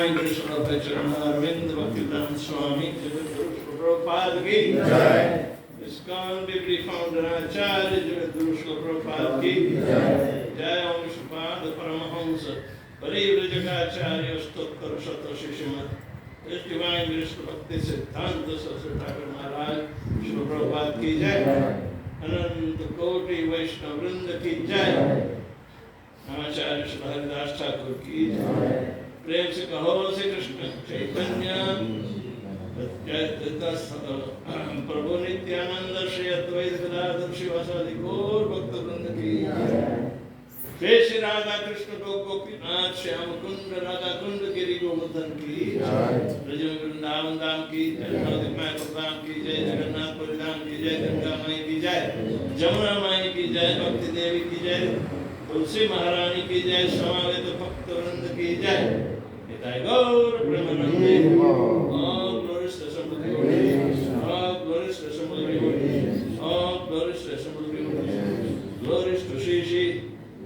Divine Krishna Arvind Bhaktivedanta Swami Prabhupada ki Jai. ISKCON Deputy Founder Acharya Jagadguru Srila Prabhupada ki Jai. Jai Om Shripada Paramahamsa Parivrajaka Stotkar Shatra Shishimad His Divine Krishna Bhakti Siddhanta Saraswati Thakur Maharaj Srila Prabhupada ki Jai. Anant Koti Vaishnava Vrinda ki Jai. Namacharya Srila Haridas Thakur ki Jai. प्रेम से कहो श्री कृष्ण चैतन्य प्रभु नित्यानंद श्री अद्वैत गदाधर शिवासादि गौर भक्त वृंद की जय। श्री राधा कृष्ण गोपीनाथ श्याम कुंड राधा कुंड गिरि गोवर्धन की ब्रज वृंदावन धाम की जय। धाम की जय। जगन्नाथपुरी धाम की जय। गंगा माई की जय। जमुना माई की जय। भक्ति देवी की जय। तुलसी महारानी की जय। समावेत भक्त वृंद की जय। Gauर Premanande, all glories to Assembled Devotees, all glories to Assembled Devotees, all glories to Assembled Devotees, glories to Shri Shri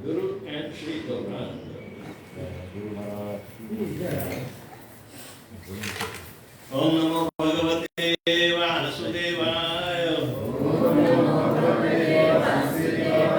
Guru and Shri Gauranga. Om Namo Bhagavate Vasudevaya. Om Namo Bhagavate Vasudevaya.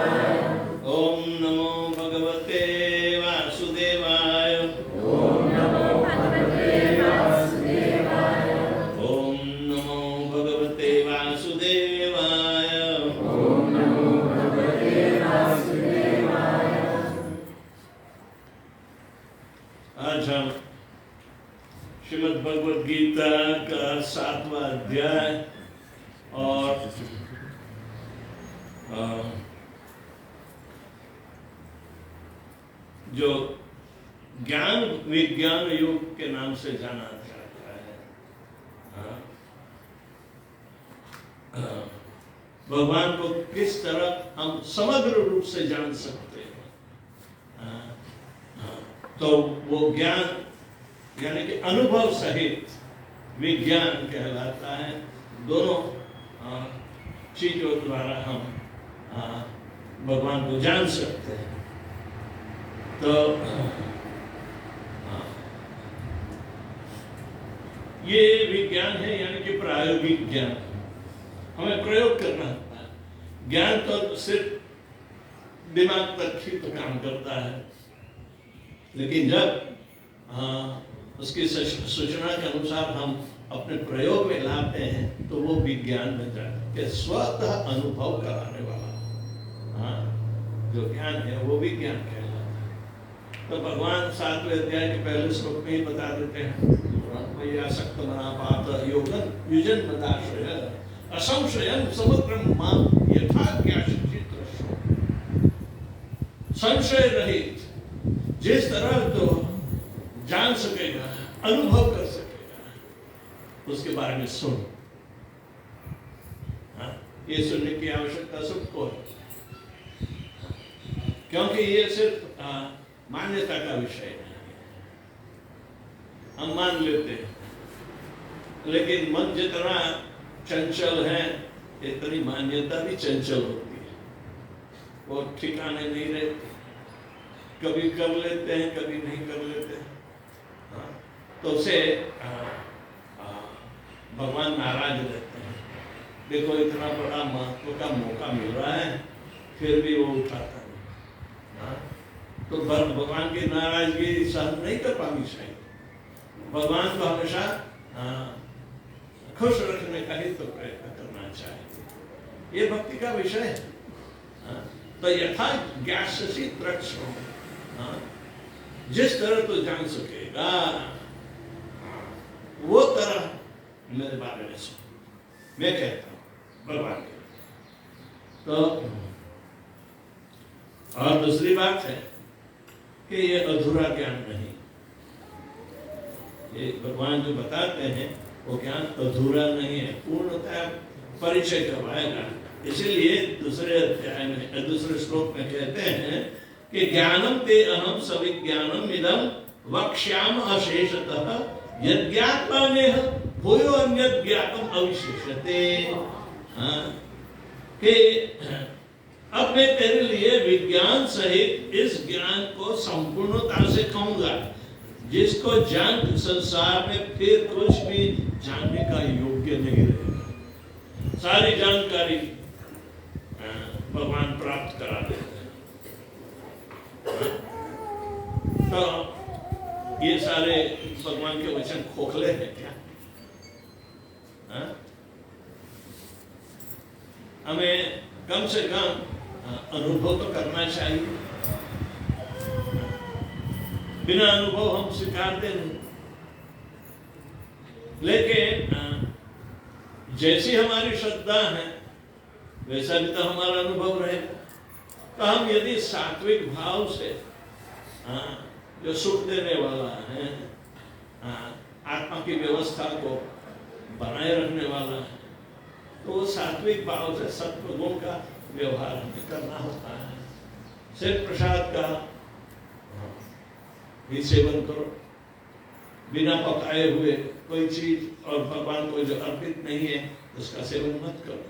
Shrimad Bhagavad Gita का 7वां अध्याय और जो ज्ञान विज्ञान योग के नाम से जाना जाता है, भगवान को किस तरह हम समग्र रूप से जान सकते हैं, तो वो ज्ञान यानी कि अनुभव सहित विज्ञान कहलाता है। दोनों चीजों द्वारा हम भगवान को जान सकते हैं। तो ये विज्ञान है यानी कि प्रायोगिक ज्ञान, हमें प्रयोग करना होता है। ज्ञान तो सिर्फ दिमाग तक ही तो काम करता है, लेकिन जब उसकी सूचना के अनुसार हम अपने प्रयोग में लाते हैं तो वो विज्ञान में जाता है, स्वतः अनुभव कराने वाला जो ज्ञान है वो विज्ञान कहलाता है। तो भगवान 7वें अध्याय के पहले श्लोक में ही बता देते हैं, आसक्त मना पात योगन युजन मदाश्रय असंशयं समग्रं मां यथा ज्ञानचित संशय रहित जिस तरह तो जान सकेगा, अनुभव कर सकेगा, उसके बारे में सुन। ये सुनने की आवश्यकता सबको है, क्योंकि ये सिर्फ मान्यता का विषय है। हम मान लेते हैं, लेकिन मन जितना चंचल है इतनी मान्यता भी चंचल होती है, वो ठिकाने नहीं रहती, कभी कर लेते हैं कभी नहीं कर लेते हैं। तो उसे भगवान नाराज रहते हैं, देखो इतना बड़ा महत्व का मौका मिल रहा है फिर भी वो उठाता नहीं। तो भगवान की नाराजगी सहन नहीं कर पानी चाहिए। भगवान को हमेशा खुश रखने का ही तो प्रयत्न करना चाहिए, ये भक्ति का विषय है। तो यथा ज्ञास्यसि तृक्षो, जिस तरह तो जान सकेगा वो तरह मेरे बारे में सुन, मैं कहता हूं भगवान के। तो और दूसरी बात है कि ये अधूरा ज्ञान नहीं, ये भगवान जो बताते हैं वो ज्ञान अधूरा नहीं है, पूर्णतः परिचय करवाएगा। इसीलिए दूसरे अध्याय में दूसरे श्लोक में कहते हैं कि ज्ञानम ते अहम सविज्ञानम इदम वक्ष्याम अशेषतः यज्ञात्मानेह भूयो अन्यत् ज्ञातम अविशेषते। कि अब मैं तेरे लिए विज्ञान सहित इस ज्ञान को संपूर्णता से कहूंगा। जिसको जान संसार में फिर कुछ भी जानने का योग्य नहीं रहेगा। सारी जानकारी भगवान प्राप्त करा देते हैं। तो ये सारे भगवान के वचन खोखले हैं क्या? हमें कम से कम अनुभव तो करना चाहिए। बिना अनुभव हम स्वीकारते नहीं। लेकिन जैसी हमारी श्रद्धा है वैसा भी तो हमारा अनुभव रहेगा। तो हम यदि सात्विक भाव से जो सुख देने वाला है, आत्मा की व्यवस्था को बनाए रखने वाला है, तो वो सात्विक भाव से सत्व गुण का व्यवहार हमें करना होता है। सिर्फ प्रसाद का ही सेवन करो, बिना पकाए हुए कोई चीज और भगवान को जो अर्पित नहीं है उसका सेवन मत करो।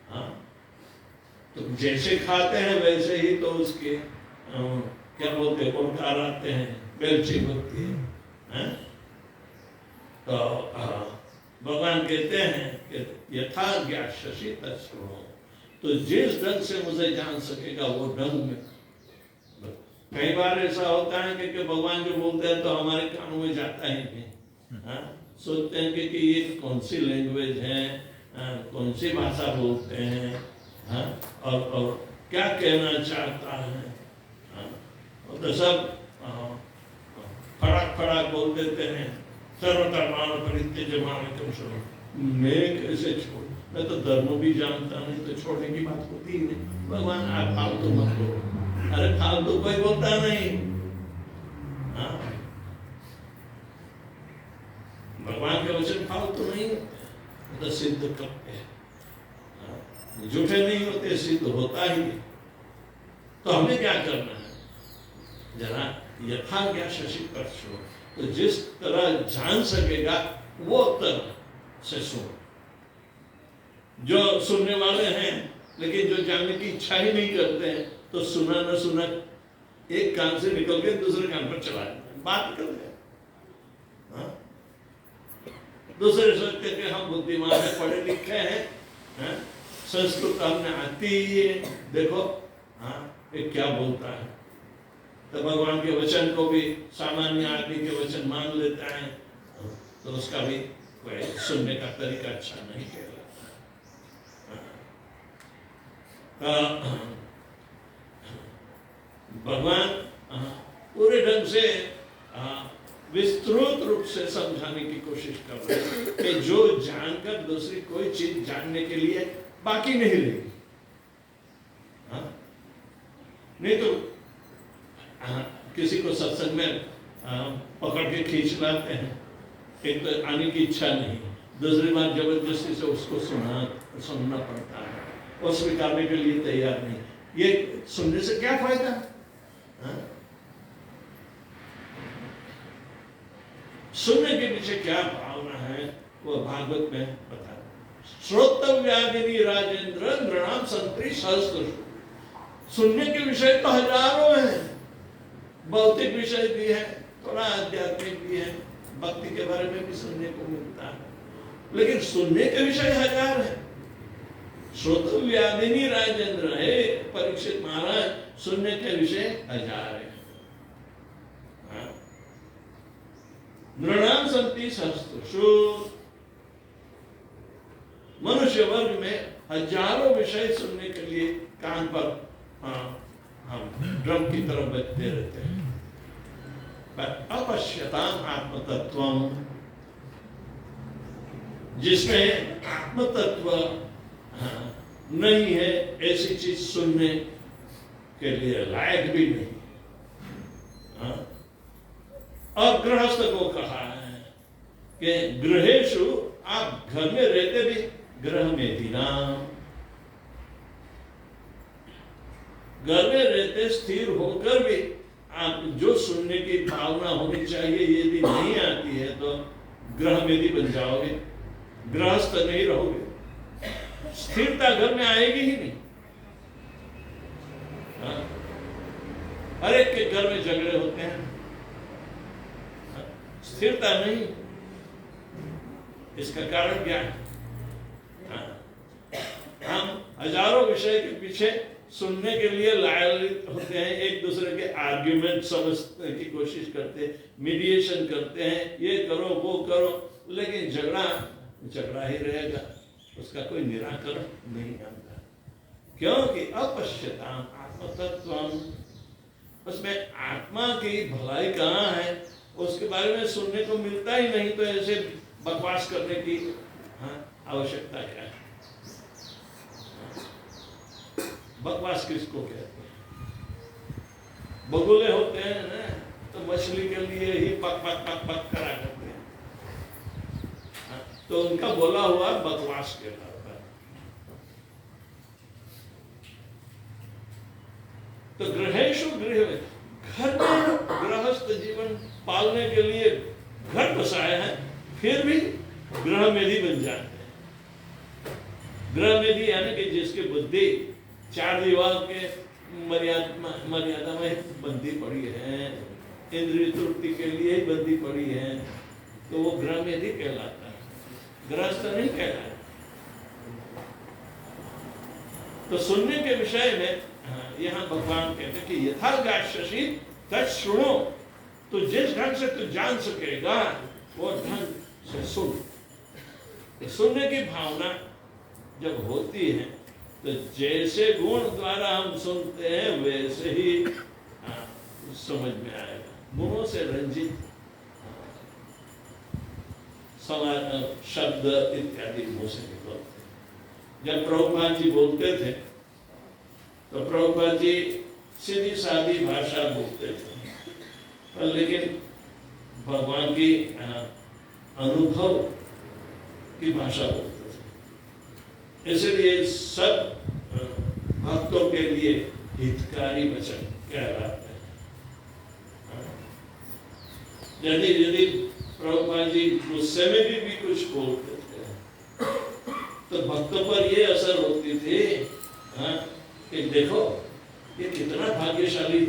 हाँ, तो जैसे खाते हैं वैसे ही तो उसके क्या बोलते हैं, ओंकार आते हैं, बेलची होती है। तो भगवान कहते हैं कि यथा ज्ञास्यसि तच्छृणु, तो जिस ढंग से मुझे जान सकेगा वो ढंग में। कई बार ऐसा होता है कि भगवान जो बोलते हैं तो हमारे कानों में जाता ही नहीं। सोचते हैं कि ये कौन सी लैंग्वेज है, कौन सी भाषा बोलते हैं, और क्या कहना चाहता है। और तो सब फड़ाक फड़ाक बोल देते हैं, सर्वधर्मान परित्यज्य मामेकं शरणं। मैं कैसे छोड़, मैं तो धर्म भी जानता नहीं, तो छोड़ने की बात होती ही नहीं। भगवान आप फालतू मत बोलो। अरे फालतू कोई बोलता नहीं। भगवान के वचन फालतू नहीं होते, तो सिद्ध करते हैं। झूठे नहीं होते, सिद्ध होता ही। तो हमें क्या करना है, जरा यथा ज्ञास्यसि तच्छृणु, तो जिस तरह जान सकेगा वो तरह से सुनो। जो सुनने वाले हैं लेकिन जो जानने की इच्छा ही नहीं करते हैं, तो सुना न सुना एक कान से निकल के दूसरे कान पर चला जाता है, बात निकल गया। दूसरे सोचते कि हम बुद्धिमान हैं, पढ़े लिखे हैं, संस्कृत हमने आती है, देखो ये क्या बोलता है। तो भगवान के वचन को भी सामान्य आदमी के वचन मान लेता है, तो उसका भी कोई सुनने का तरीका अच्छा नहीं कहलाता। भगवान पूरे ढंग से विस्तृत रूप से समझाने की कोशिश कर रहे हैं कि जो जानकर दूसरी कोई चीज जानने के लिए बाकी नहीं रहेगी। नहीं तो किसी को सत्संग में पकड़ के खींच लाते हैं, एक तो आने की इच्छा नहीं, दूसरी बार जबरदस्ती से उसको सुनना पड़ता है, वो स्वीकारने के लिए तैयार नहीं। ये सुनने से क्या फायदा? सुनने के पीछे क्या भावना है वो भागवत में बता। श्रोतव्यादिनी राजेंद्र नृणाम संतरी सहस्त्र। सुनने के विषय तो हजारों हैं, भौतिक विषय भी है, थोड़ा आध्यात्मिक भी है, भक्ति के बारे में भी सुनने को मिलता है, लेकिन सुनने के विषय हजार है। श्रोतव्यादिनी राजेंद्र है परीक्षित महाराज, सुनने के विषय हजार है। नृणाम संति सहस्त्रशु, मनुष्य वर्ग में हजारों विषय सुनने के लिए कान पर हम ड्रम की तरफ बजते रहते हैं। अपश्यताम आत्मतत्वम, जिसमें आत्मतत्व नहीं है, ऐसी चीज सुनने के लिए लायक भी नहीं। और गृहस्थ को कहा है कि गृहेषु, आप घर में रहते भी गृह में दीना, घर में रहते स्थिर होकर भी आप जो सुनने की भावना होनी चाहिए यदि नहीं आती है तो गृह में भी बन जाओगे, गृहस्थ नहीं रहोगे, स्थिरता घर में आएगी ही नहीं। हर एक के घर में झगड़े होते हैं, स्थिरता नहीं। इसका कारण क्या है? हम हजारों विषय के पीछे सुनने के लिए लायल होते हैं, एक दूसरे के आर्ग्यूमेंट समझने की कोशिश करते हैं, मीडिएशन करते हैं, ये करो वो करो, लेकिन झगड़ा ही रहेगा, उसका कोई निराकरण नहीं आता। क्योंकि अपश्यताम आत्मतत्वम, उसमें आत्मा की भलाई कहाँ है उसके बारे में सुनने को मिलता ही नहीं, तो ऐसे बकवास करने की आवश्यकता क्या है? बकवास किसको कहते हैं? बगुले होते हैं ना, तो मछली के लिए ही पक पक पक पक करा करते हैं, तो उनका बोला हुआ बकवास कहलाता है। तो गृहेषु गृह में, घर में गृहस्थ जीवन पालने के लिए घर बसाया है, फिर भी गृह में ही बन जाते हैं। गृह में भी यानी कि जिसकी बुद्धि चार दीवार के मर्यादा में बंदी पड़ी है, इंद्रिय तृप्ति के लिए ही बंदी पड़ी है, तो वो गृह में ही कहलाता है, गृहस्थ नहीं कहलाता। तो सुनने के विषय में यहाँ भगवान कहते हैं कि यथागाशि तच्छृणु, तो जिस ढंग से तू जान सकेगा वो ढंग से सुन। सुनने की भावना जब होती है तो जैसे गुण द्वारा हम सुनते हैं वैसे ही समझ में आएगा। गुणों से रंजित शब्द इत्यादि मुंह से निकलते। जब प्रभुपाद जी बोलते थे तो प्रभुपाद जी सीधी सादी भाषा बोलते थे, लेकिन भगवान की अनुभव की भाषा बोलते थे। इसलिए सब भक्तों के लिए हितकारी वचन कहलाते हैं। यदि प्रभुपाद जी गुस्से में भी कुछ बोलते थे तो भक्तों पर ये असर होती थी कि देखो ये कितना भाग्यशाली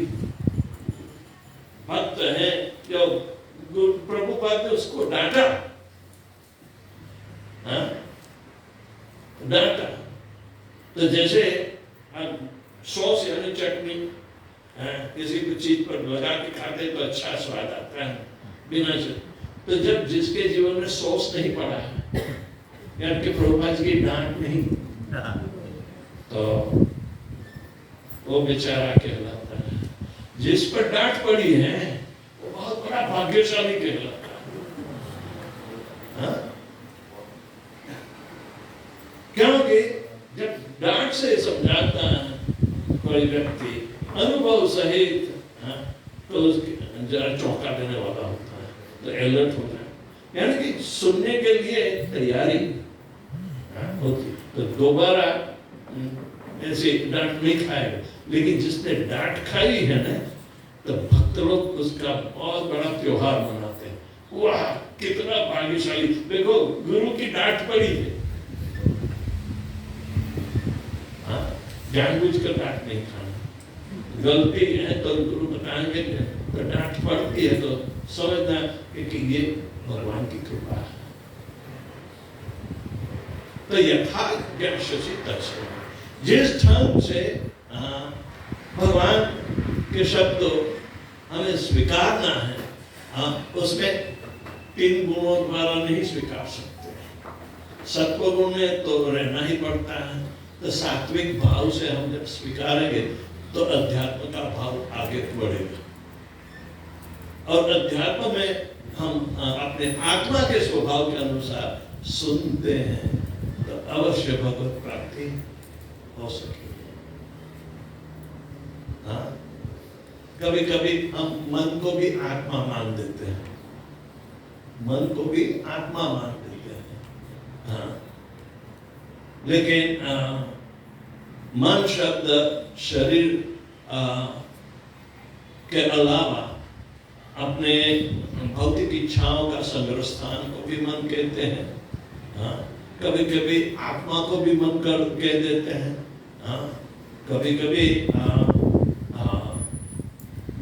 भक्त है, जो प्रभुपाद ने उसको डांटा, तो जैसे सॉस यानी चटनी किसी भी चीज पर लगा के खाते तो अच्छा स्वाद आता है बिना से। तो जब जिसके जीवन में सॉस नहीं पड़ा है यानी कि प्रभुपाद की डांट नहीं, तो वो बेचारा कहलाता है। जिस पर डांट पड़ी है वो बहुत बड़ा भाग्यशाली कहलाता है। क्योंकि जब डांट से समझाता है कोई व्यक्ति अनुभव सहित, तो उसके जरा चौंका देने वाला होता है, तो अलर्ट होता है, यानी कि सुनने के लिए तैयारी होती। तो दोबारा ऐसे डांट नहीं खाएगा, लेकिन जिसने डांट खाई है ना, तो भक्त लोग उसका बहुत बड़ा त्योहार मनाते हैं। वाह कितना भाग्यशाली, देखो गुरु की डांट पड़ी है। जानबूझकर डांट नहीं खाना, गलती है तो गुरु बताएंगे, तो डांट पड़ती है तो समझना कि ये भगवान की कृपा है। तो यथाज्ञास्यसि तच्छृणु, जिस ढंग से भगवान के शब्दों हमें स्वीकारना है, उसमें 3 गुणों द्वारा नहीं स्वीकार सकते। सत्व गुण में तो रहना ही पड़ता है, तो सात्विक भाव से हम जब स्वीकारेंगे तो अध्यात्म का भाव आगे बढ़ेगा। और अध्यात्म में हम अपने आत्मा के स्वभाव के अनुसार सुनते हैं तो अवश्य भगवत प्राप्ति हो सकेगी। कभी कभी हम मन को भी आत्मा मान देते हैं, मन को भी आत्मा मान देते हैं। लेकिन मन शब्द शरीर के अलावा अपने भौतिक इच्छाओं का संग्रह स्थान को भी मन कहते हैं। कभी कभी आत्मा को भी मन कर कह देते हैं। कभी कभी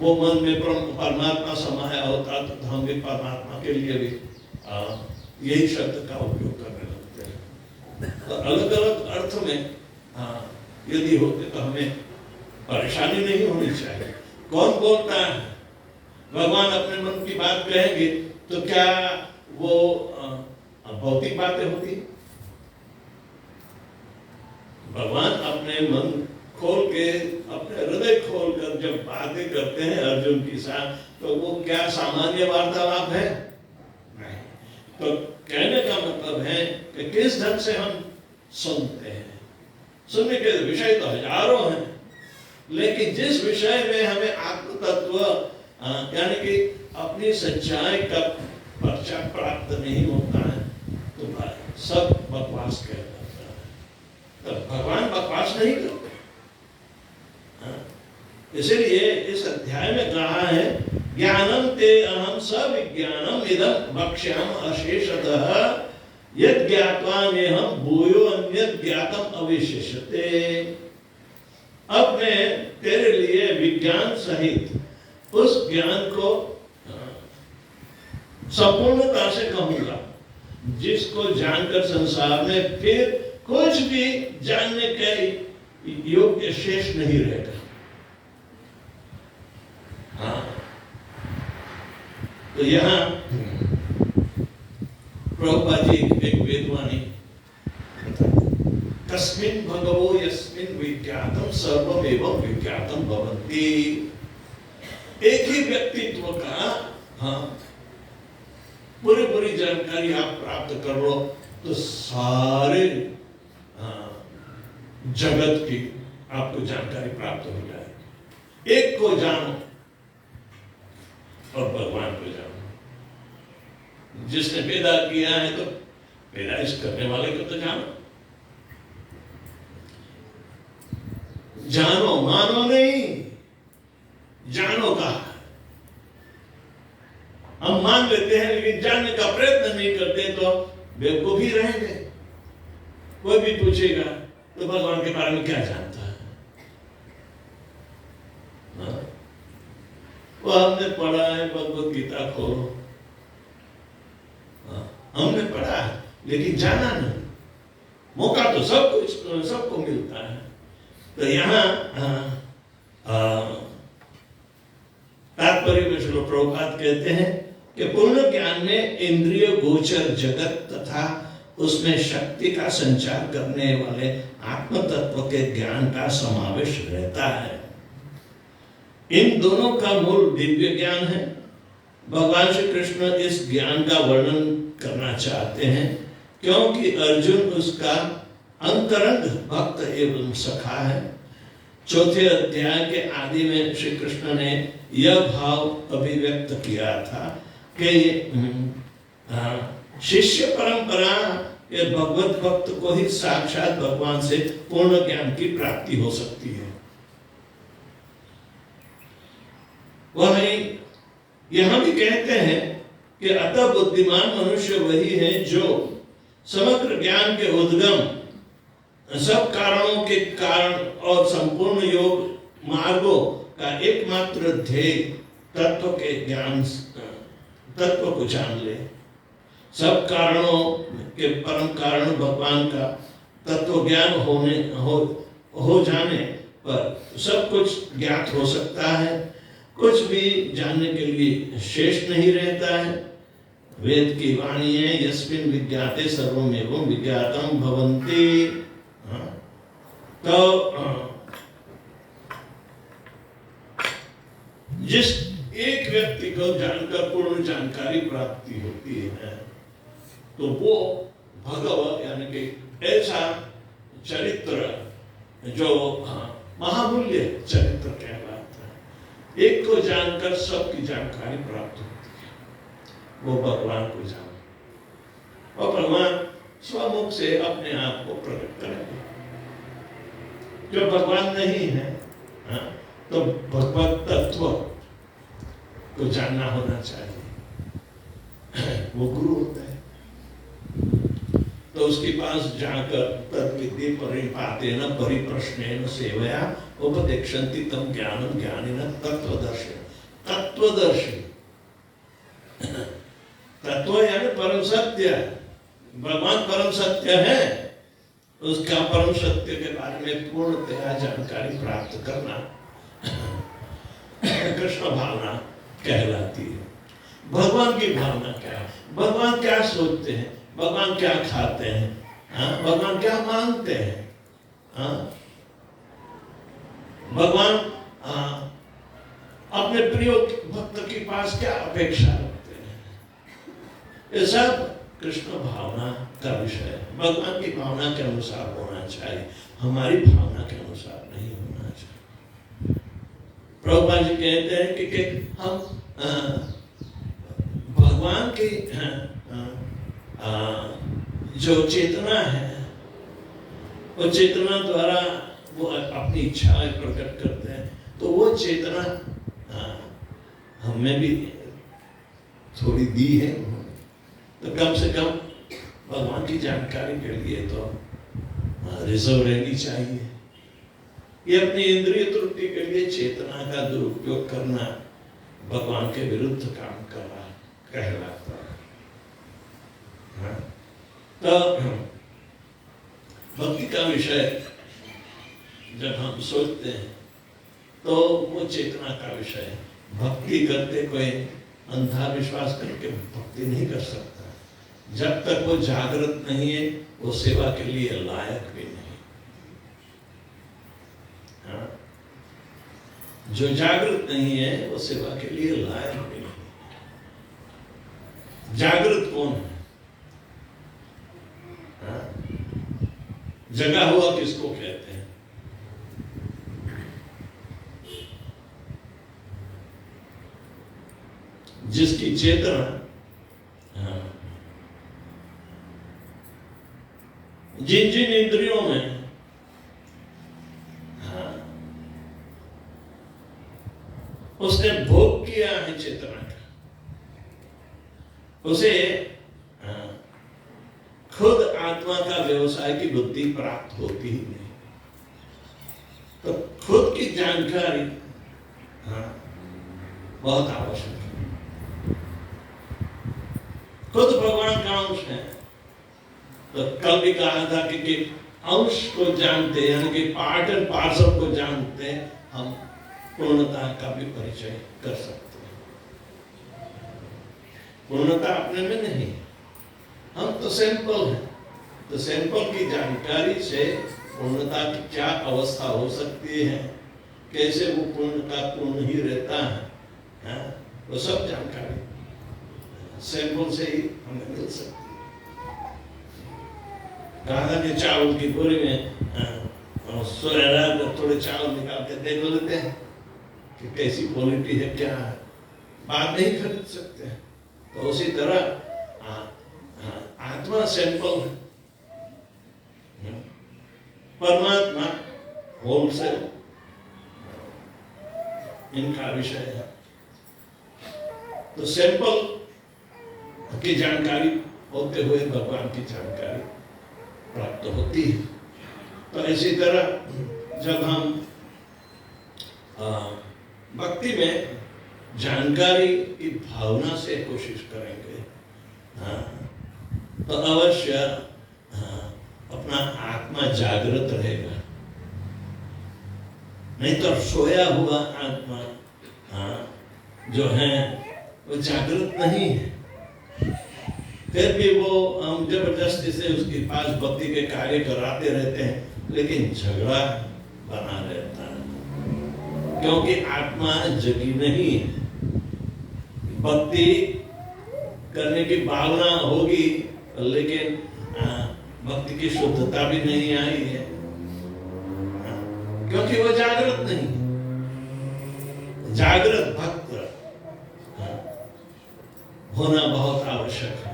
वो मन में परमात्मा समाया होता तो हम भी परमात्मा के लिए भी यही शब्द का उपयोग करने लगते हैं। तो अलग अलग अर्थ में यदि होते तो हमें परेशानी नहीं होनी चाहिए। कौन बोलता है भगवान अपने मन की बात कहेंगे तो क्या वो भौतिक बातें होती? भगवान अपने मन खोल के, अपने हृदय खोल कर जब बातें करते हैं अर्जुन के साथ, तो वो क्या सामान्य वार्तालाप है? नहीं। तो कहने का मतलब है कि किस ढंग से हम सुनते हैं। सुनने के विषय तो हजारों हैं, लेकिन जिस विषय में हमें आत्म तत्व यानी कि अपनी सच्चाई का पर्चा प्राप्त नहीं होता है तो सब बकवास कहलाता है। तो भगवान बकवास नहीं करते। इसलिए इस अध्याय में कहा है ज्ञानम ते अहम सविज्ञानम इदं वक्ष्याम अशेषतः यद् ज्ञात्वा नेहं भूयो अन्यत् ज्ञातम् अविशेषते। अब मैं तेरे लिए विज्ञान सहित उस ज्ञान को संपूर्णता से कहूंगा जिसको जानकर संसार में फिर कुछ भी जानने के योग्य शेष नहीं रहेगा। तो यहाँ प्रभुपाद जी एक वेदवाणी तस्मिन् भगवो यस्मिन् विज्ञातम सर्वमेवं विज्ञातम भवन्ति। एक ही व्यक्तित्व का पूरी जानकारी आप प्राप्त कर लो तो सारे जगत की आपको जानकारी प्राप्त हो जाएगी। एक को जानो और भगवान को जानो। जिसने पैदा किया है तो पैदाइश करने वाले को तो जानो। जानो मानो नहीं, जानो का हम मान लेते हैं लेकिन जानने का प्रयत्न नहीं करते तो बेवकूफ ही रहेंगे। कोई भी पूछेगा तो भगवान के बारे में क्या जानता है? वो हमने पढ़ा है भगवत गीता खोलो, हमने पढ़ा है लेकिन जाना नहीं। मौका तो सब कुछ सबको मिलता है। तो यहाँ तात्पर्य में श्रील प्रभुपाद कहते हैं कि पूर्ण ज्ञान में इंद्रिय गोचर जगत तथा उसमें शक्ति का संचार करने वाले आत्म तत्व के ज्ञान का समावेश रहता है। इन दोनों का मूल दिव्य ज्ञान है। भगवान श्री कृष्ण इस ज्ञान का वर्णन करना चाहते हैं क्योंकि अर्जुन उसका अंतरंग भक्त एवं सखा है। चौथे अध्याय के आदि में श्री कृष्ण ने यह भाव अभिव्यक्त किया था कि शिष्य परंपरा ये भगवत भक्त को ही साक्षात भगवान से पूर्ण ज्ञान की प्राप्ति हो सकती है। वह यहां भी कहते हैं कि अतः बुद्धिमान मनुष्य वही है जो समग्र ज्ञान के उद्गम सब कारणों के कारण और संपूर्ण योग मार्गों का एकमात्र ध्येय तत्व के ज्ञान तत्व को जान ले। सब कारणों के परम कारण भगवान का तत्व ज्ञान हो जाने पर सब कुछ ज्ञात हो सकता है। कुछ भी जानने के लिए शेष नहीं रहता है। वेद की वाणी है यस्मिन् विज्ञाते सर्वमेवं विज्ञातम भवन्ति। तो जिस एक व्यक्ति को जानकर पूर्ण जानकारी प्राप्ति होती है तो वो भगवत यानी कि ऐसा चरित्र जो महामूल्य चरित्र कहलाता है। एक को जानकर सबकी जानकारी प्राप्त होती है, वो भगवान को जानो और भगवान स्वमुख से अपने आप को प्रकट करेंगे। जो भगवान नहीं है तो भगवत तत्व को जानना होना चाहिए। वो गुरु होता है तो उसके पास जाकर तद्विद्धि परिपातेन परिप्रश्नेन सेवया उपदेक्षन्ति तम ज्ञानम ज्ञानिनः तत्वदर्शिनः। तत्वदर्शी। तत्व यानी परम सत्य। भगवान परम सत्य है, उसका परम सत्य के बारे में पूर्णतया जानकारी प्राप्त करना कृष्ण भावना कहलाती है। भगवान की भावना क्या है, भगवान क्या सोचते हैं, भगवान क्या खाते हैं, भगवान क्या मांगते हैं, भगवान अपने प्रिय भक्त के पास क्या अपेक्षा रखते हैं, ये सब कृष्ण भावना का विषय है। भगवान की भावना के अनुसार होना चाहिए, हमारी भावना के अनुसार नहीं होना चाहिए। प्रभुपाद जी कहते हैं कि हम भगवान की जो चेतना है, वो चेतना द्वारा वो अपनी इच्छाएं प्रकट करते हैं, तो वो चेतना हमें भी थोड़ी दी है, तो कम से कम भगवान की जानकारी के लिए तो रिजर्व रहनी चाहिए। ये अपनी इंद्रिय तृप्ति के लिए चेतना का दुरुपयोग करना भगवान के विरुद्ध काम करना कहलाता है। तो भक्ति का विषय जब हम सोचते हैं तो वो चेतना का विषय है। भक्ति करते कोई अंधा विश्वास करके भक्ति नहीं कर सकता। जब तक वो जागृत नहीं है, वो सेवा के लिए लायक भी नहीं। हाँ? जो जागृत नहीं है, वो सेवा के लिए लायक भी नहीं। जागृत कौन है? हाँ? जगा हुआ किसको कहते हैं? जिसकी चेतना जिन जिन इंद्रियों में उसने भोग किया है चेतना का, उसे खुद आत्मा का व्यवसाय की बुद्धि प्राप्त होती ही नहीं। तो खुद की जानकारी बहुत आवश्यक है। खुद भगवान का अंश है। तो कल भी कहा था कि अंश को जानते, यानी कि पार्ट एंड पार्सल को जानते हम पूर्णता का भी परिचय कर सकते हैं। पूर्णता अपने में नहीं, हम तो सैंपल हैं। तो सैंपल की जानकारी से पूर्णता की क्या अवस्था हो सकती है, कैसे वो पूर्णता पूर्ण ही रहता है, वो सब जानकारी सैंपल से ही हमें मिल सकती है। कहा कि चावल की बोरी में थोड़े चावल निकाल के देख लेते हैं कि कैसी क्वालिटी है, क्या है, बाद नहीं खरीद सकते हैं। तो उसी तरह आत्मा सैंपल है, परमात्मा होलसेल इनका विषय है। तो सैंपल की जानकारी होते हुए भगवान की जानकारी प्राप्त होती है। तो इसी तरह जब हम भक्ति में जानकारी की भावना से कोशिश करेंगे, तो अवश्य अपना आत्मा जागृत रहेगा। नहीं तो सोया हुआ आत्मा जो है वो जागृत नहीं है। फिर भी वो हम जबरदस्ती से उसके पास भक्ति के कार्य कराते रहते हैं, लेकिन झगड़ा बना रहता है, क्योंकि आत्मा जगी नहीं है। भक्ति करने की भावना होगी, लेकिन भक्ति की शुद्धता भी नहीं आई है, क्योंकि वो जागृत नहीं। जागृत भक्त होना बहुत आवश्यक है।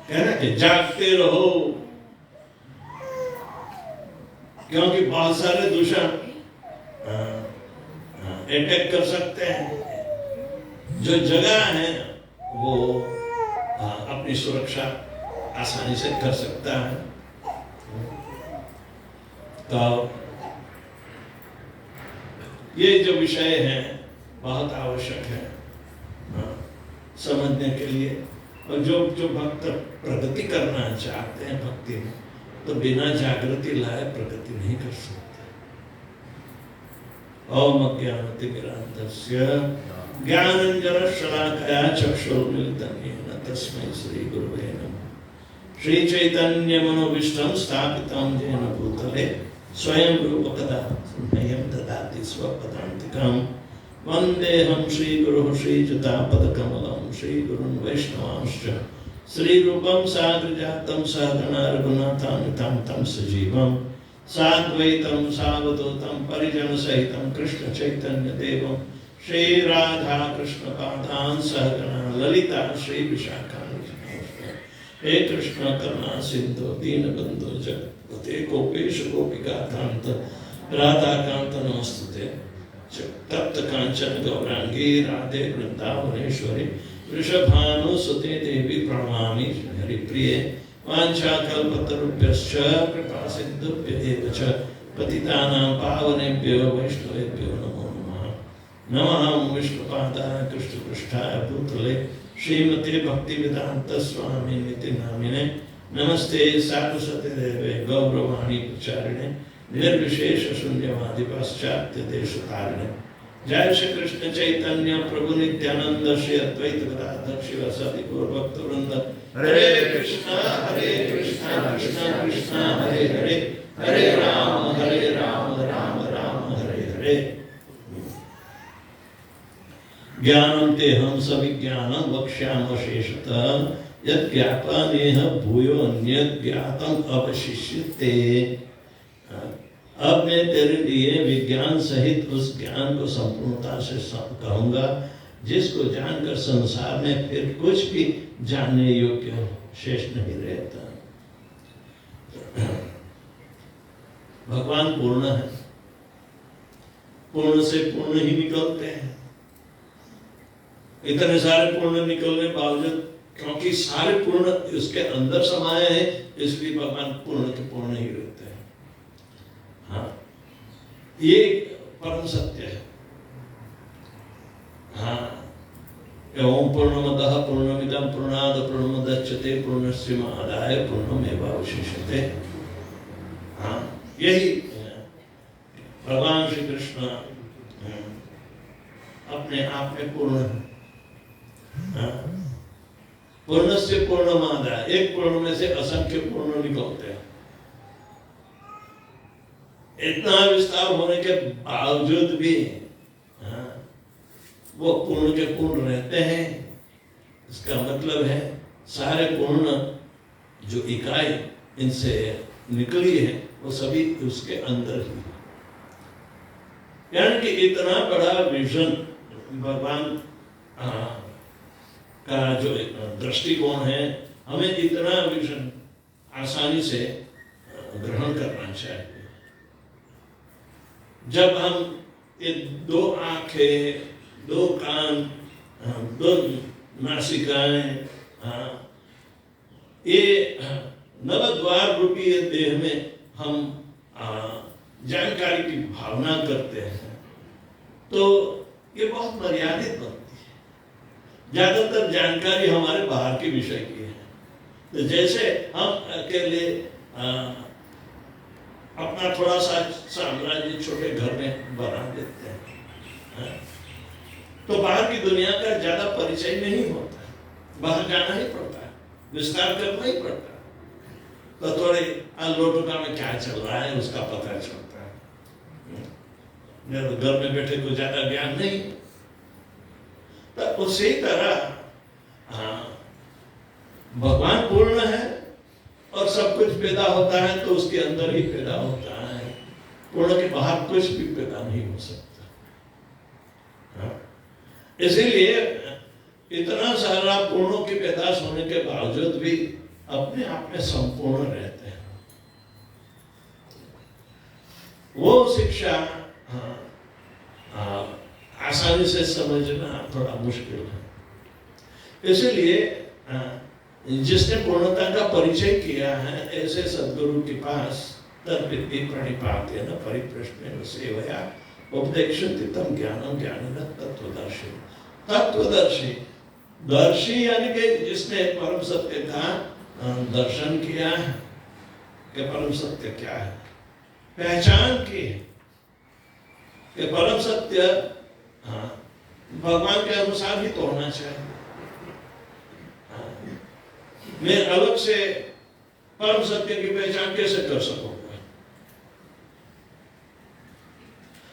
कहना कि जागते रहो, क्योंकि बहुत सारे दूषण अटैक कर सकते हैं। जो जगह है वो अपनी सुरक्षा आसानी से कर सकता है। तो ये जो विषय है बहुत आवश्यक है समझने के लिए। और जो भक्त प्रगति करना चाहते हैं भक्ति में, तो बिना जागृति लाए प्रगति नहीं कर सकते। ओम अज्ञानतिमिरान्धस्य ज्ञानाञ्जनशलाकया चक्षुरुन्मीलितं येन तस्मै श्रीगुरवे नमः। श्रीचैतन्यमनोभीष्टं स्थापितं येन भूतले स्वयं रूपकदा मह्यं ददाति स्वपदान्तिकं। वन्देऽहं श्रीगुरुः श्रीयुतापदकमलं श्रीगुरुन् वैष्णवांश्च श्रीरूपं साग्रजातं सहगणा रघुनाथान्वितं तं सजीवं साद्वैतं सावधूतं परिजनसहितं कृष्णचैतन्यदेवं श्रीराधाकृष्णपादान् सहगणा ललिता श्रीविशाखान्वितांश्च। हे कृष्ण करुणा सिन्धु दीनबन्धो जगत्पते गोपेश गोपिकान्त राधाकान्त नमस्तुते। तप्त कांचन गौरांगी राधे वृंदावनेश्वरी वृषभानुसुते देवी प्रणमामि हरिप्रिये। वाञ्छाकल्पतरुभ्यश्च कृपा सिन्धुभ्यः च पतितानां पावनेभ्यो वैष्णवेभ्यो नमो नमः। नमः विष्णुपादाय कृष्णपृष्ठाय भूतले श्रीमते भक्तिवेदांत स्वामिनिति नामिने। नमस्ते सारस्वती देवे गौरवाणी प्रचारिणे निर्विशेष शून्यवादी पाश्चात्य देश तारिणे। जय श्री कृष्ण चैतन्य प्रभु नित्यानंद श्री अद्वैत गदाधर शिवासादि गौर भक्त वृंद। हरे कृष्णा कृष्णा कृष्णा हरे हरे, हरे राम राम राम हरे हरे। ज्ञानं तेहं सविज्ञानं वक्ष्यामि शेषतः यज्ञापनेह भूयो अन्यत् ज्ञातम् अवशिष्यते। अब मैं तेरे लिए विज्ञान सहित उस ज्ञान को संपूर्णता से कहूंगा जिसको जानकर संसार में फिर कुछ भी जानने योग्य शेष नहीं रहता। भगवान पूर्ण है, पूर्ण से पूर्ण ही निकलते हैं। इतने सारे पूर्ण निकलने बावजूद, क्योंकि सारे पूर्ण उसके अंदर समाये हैं, इसलिए भगवान पूर्ण के पूर्ण ही रहते हैं। हाँ, ये परम सत्य है। हाँ, ओम पूर्णमदः पूर्णमिदं पूर्णात् पूर्णमुदच्यते पूर्णस्य मादाय पूर्णमेवावशिष्यते। हाँ, यही भगवान श्री कृष्ण अपने आप में पूर्ण है। पूर्णस्य पूर्णमादाय, एक पूर्ण में से असंख्य पूर्ण निकलते हैं। इतना विस्तार होने के बावजूद भी वो पूर्ण के पूर्ण रहते हैं। इसका मतलब है सारे पूर्ण जो इकाई इनसे निकली है वो सभी उसके अंदर ही है। यानी कि इतना बड़ा विजन भगवान का जो दृष्टिकोण है, हमें इतना विजन आसानी से ग्रहण करना चाहिए। जब हम ये दो आंखें, दो कान, दो नासिकाएं, ये नवद्वार रूपी देह में हम जानकारी की भावना करते हैं, तो ये बहुत मर्यादित बनती है। ज्यादातर जानकारी हमारे बाहर के विषय की है। तो जैसे हम अकेले अपना थोड़ा सा साम्राज्य छोटे घर में बना देते हैं, तो बाहर की दुनिया का ज्यादा परिचय नहीं होता, बाहर जाना ही पड़ता है, विस्तार करना ही पड़ता है, तो थोड़े लोटुका में क्या चल रहा है उसका पता चलता है। घर में बैठे को ज्यादा ज्ञान नहीं। तो उसी तरह भगवान पूर्ण है और सब कुछ पैदा होता है तो उसके अंदर ही पैदा होता है। पूर्ण के बाहर कुछ भी पैदा नहीं हो सकता। इसीलिए इतना सारा पूर्णों की पैदाश होने के बावजूद भी अपने आप में संपूर्ण रहते हैं। वो शिक्षा आसानी से समझना थोड़ा मुश्किल है। इसीलिए जिसने पूर्णता का परिचय किया है, ऐसे सद्गुरु के पास तद्विद्धि प्रणिपातेन परिप्रश्नेन सेवया उपदेक्षितम ज्ञानम ज्ञानिनः तत्वदर्शी। तत्वदर्शी, दर्शी यानी कि जिसने परम सत्य का दर्शन किया है कि परम सत्य क्या है, पहचान की है कि परम सत्य भगवान के अनुसार ही तो होना चाहिए। मैं अलग से परम सत्य की पहचान कैसे कर सकूंगा?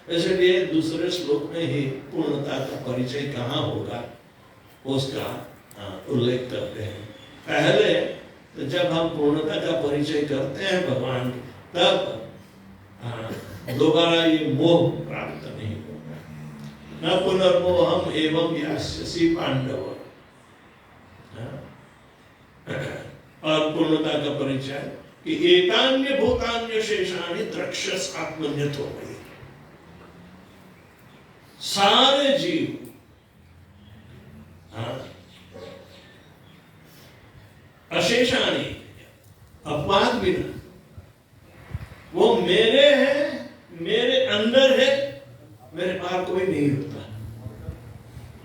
इसलिए दूसरे श्लोक में ही पूर्णता का परिचय कहाँ होगा उसका उल्लेख करते हैं। पहले तो जब हम पूर्णता का परिचय करते हैं भगवान की, तब दोबारा ये मोह प्राप्त नहीं होगा। न पुनर्मोहम एवं यास्यसि पांडव। और पूर्णता का परिचय कि एतान्य भूतान्य शेषाणि द्रक्ष्यस आत्मन्यतो मयि। सारे जीव अशेषाणी, अपवाद बिना, वो मेरे हैं, मेरे अंदर है, मेरे पार कोई नहीं होता,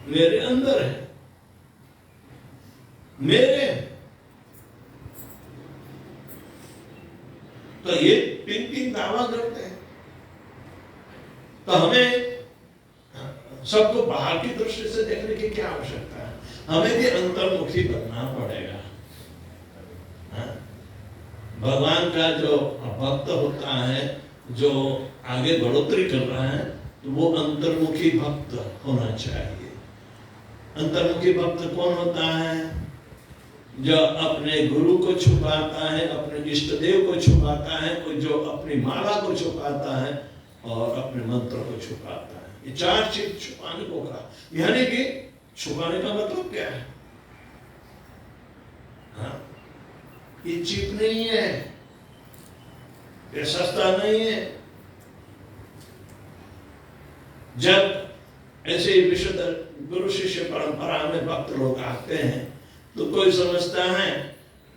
मेरे अंदर है, मेरे। तो ये तीन दावा करते हैं। तो हमें सबको बाहर की दृष्टि से देखने की क्या आवश्यकता है? हमें भी अंतर्मुखी बनना पड़ेगा। भगवान का जो भक्त होता है, जो आगे बढ़ोतरी कर रहा है, तो वो अंतर्मुखी भक्त होना चाहिए। अंतर्मुखी भक्त कौन होता है? जो अपने गुरु को छुपाता है, अपने इष्ट देव को छुपाता है, जो अपनी माला को छुपाता है और अपने मंत्र को छुपाता है। ये चार चीज छुपाने को कहा। यानी कि छुपाने का मतलब क्या है? ये चीप नहीं है, ये सस्ता नहीं है। जब ऐसे विशुद्ध गुरु शिष्य परंपरा में भक्त लोग आते हैं तो कोई समझता है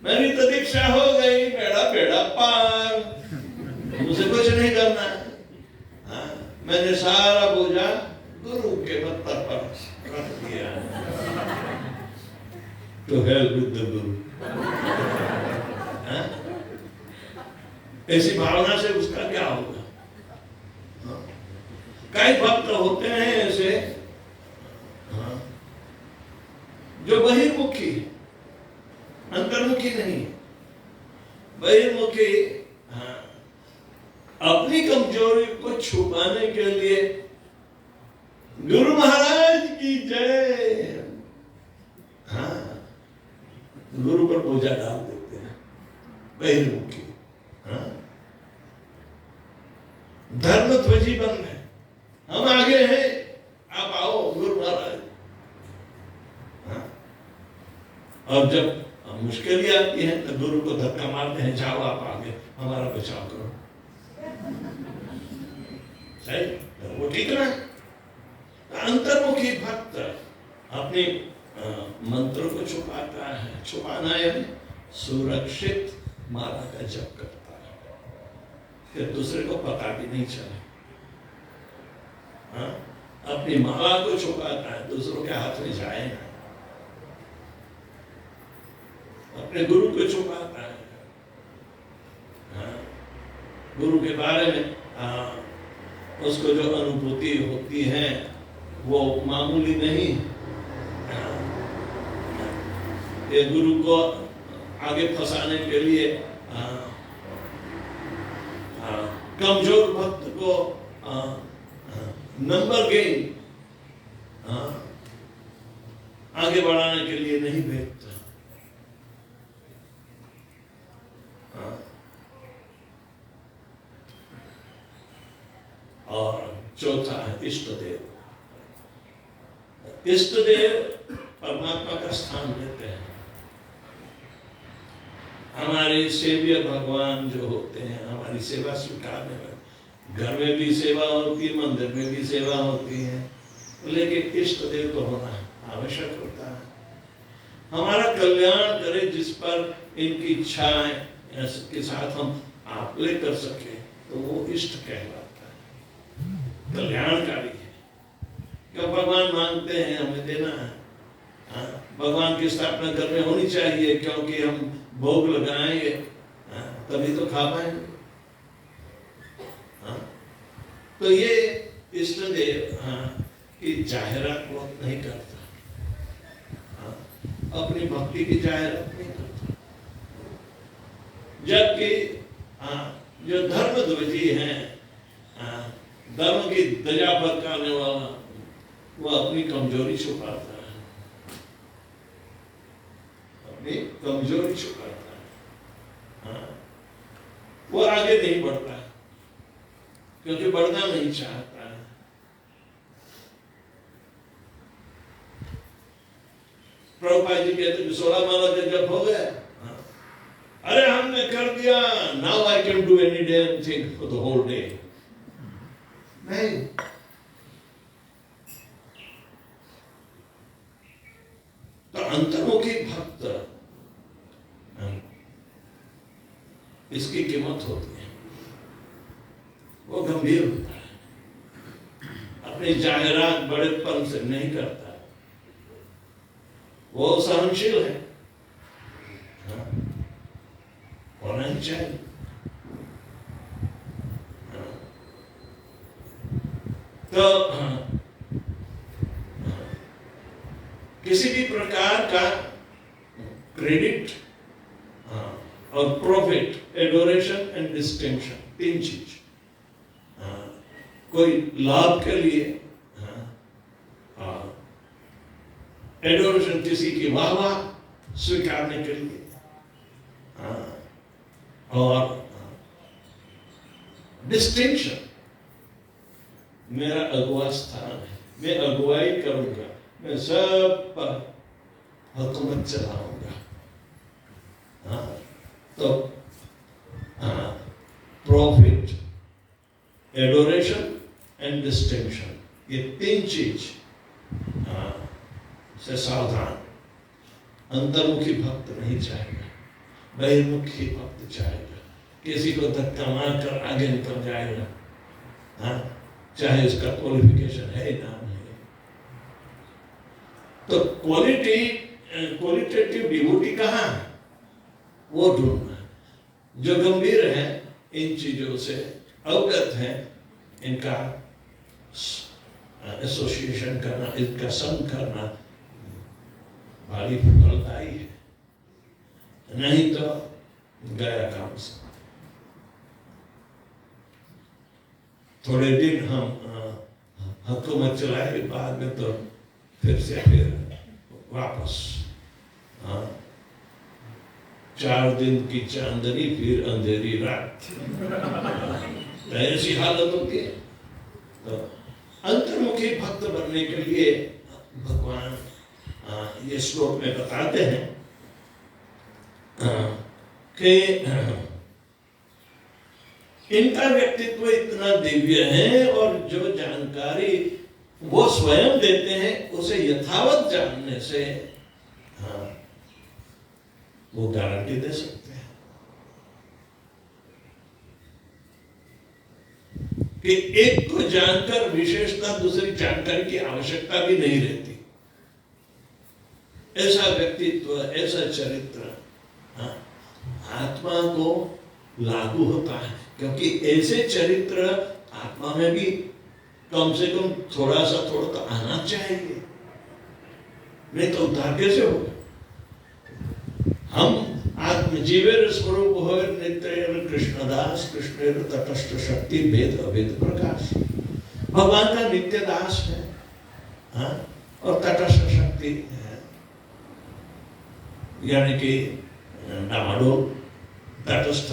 मेरी तो दीक्षा हो गई, बेड़ा बेड़ा पार, मुझे कुछ नहीं करना है। मैंने सारा बोझा गुरु के पत्थर पर रख दिया। तो हेल्प विद द गुरु। ऐसी भावना से उसका क्या होगा? कई भक्त होते हैं ऐसे जो बहिर्मुखी, अंतर्मुखी नहीं। बहिर्मुखी अपनी कमजोरी को छुपाने के लिए गुरु महाराज की जय, गुरु पर बोझा डाल देते हैं बहिर्मुखी। धर्म ध्वजी बन गए, हम आगे हैं, आप आओ गुरु महाराज। और जब मुश्किलें आती हैं तो गुरु को धक्का मारते हैं, जाओ आप आगे, हमारा बचाव करो। सही? वो ठीक ना? अंतर्मुखी भक्त अपने मंत्र को छुपाता है। छुपाना यानी सुरक्षित माला का जप करता है, फिर दूसरे को पता भी नहीं चले। अपनी माला को छुपाता है, दूसरों के हाथ में जाए ना। अपने गुरु को छुपाता है, गुरु के बारे में उसको जो अनुभूति होती है वो मामूली नहीं। ये गुरु को आगे फंसाने के लिए कमजोर भक्त को नंबर गेन आगे बढ़ाने के लिए नहीं भेजता। और चौथा है इष्ट देव। इष्ट देव परमात्मा का स्थान लेते हैं। हमारे सेव्य भगवान जो होते हैं हमारी सेवा स्वीकारने में, घर में भी सेवा होती है, मंदिर में भी सेवा होती है, लेकिन इष्ट देव तो होना आवश्यक होता है। हमारा कल्याण करे, जिस पर इनकी इच्छाएं के साथ हम आपले कर सके, तो वो इष्ट कहलाता है। कल्याणकारी है। क्यों भगवान मांगते हैं हमें देना है। भगवान की स्थापना घर में होनी चाहिए, क्योंकि हम भोग लगाएंगे तभी तो खा पाएंगे। तो ये इष्ट देव की जाहिरात बहुत नहीं करता, अपनी भक्ति की जाहिरात नहीं करता। जबकि जो धर्म ध्वजी हैं, धर्म की ध्वजा फरकाने वाला, वो अपनी कमजोरी छुपाता है, अपनी कमजोरी छुपाता है। वो आगे नहीं बढ़ता है, क्योंकि बढ़ना नहीं चाहता है। प्रभुपाद जी कहते कि 16 माला का जप हो गया, अरे हमने कर दिया, now I can do any damn thing for the whole day. नहीं, तो अंतर्मुखी भक्त इसकी कीमत होती है, वो गंभीर होता है, अपनी जाहिरात बड़ेपन से नहीं करता, वो सहनशील है, होना ही चाहिए। तो किसी भी प्रकार का क्रेडिट और प्रॉफिट, एडोरेशन एंड डिस्टिंक्शन, 3 चीज। कोई लाभ के लिए, एडोरेशन किसी की वाह स्वीकारने के लिए, और डिस्टिंक्शन, मेरा अगुआ स्थान है, मैं अगुवाई करूंगा, मैं सब पर हुकूमत चलाऊंगा। तो प्रॉफिट, एडोरेशन एंड डिस्टिंक्शन, ये 3 चीज से सावधान। अंतर्मुखी भक्त नहीं चाहेगा, बहिर्मुखी भक्त चाहेगा, किसी को धक्का मार कर आगे निकल जाएगा, चाहे उसका क्वालिफिकेशन है ना है। तो क्वालिटेटिव डिवोटी कहाँ है, वो ढूंढना। जो गंभीर है, इन चीजों से अवगत है, इनका एसोसिएशन करना, इनका संग करना भारी फलदायी है, नहीं तो गया काम से। थोड़े दिन हम हुकूमत चलाए, बाद में तो फिर वापस 4 दिन की चांदनी फिर अंधेरी रात, ऐसी हालत होती है। तो अंतर्मुखी भक्त बनने के लिए भगवान ये श्लोक में बताते हैं कि इनका व्यक्तित्व इतना दिव्य है, और जो जानकारी वो स्वयं देते हैं, उसे यथावत जानने से वो गारंटी दे सकते हैं कि एक को जानकर विशेषता दूसरी जानकारी की आवश्यकता भी नहीं रहती। ऐसा व्यक्तित्व, ऐसा चरित्र आत्मा को लागू होता है, क्योंकि ऐसे चरित्र आत्मा में भी कम से कम थोड़ा तो आना चाहिए, नहीं तो उद्धार कैसे होगा। हम आत्मजीवेर स्वरूप हो नित्य कृष्णदास, कृष्णेर तटस्थ शक्ति भेद अभेद प्रकाश। भगवान का नित्य दास है, और तटस्थ शक्ति है, यानी कि डामाडोल, तटस्थ,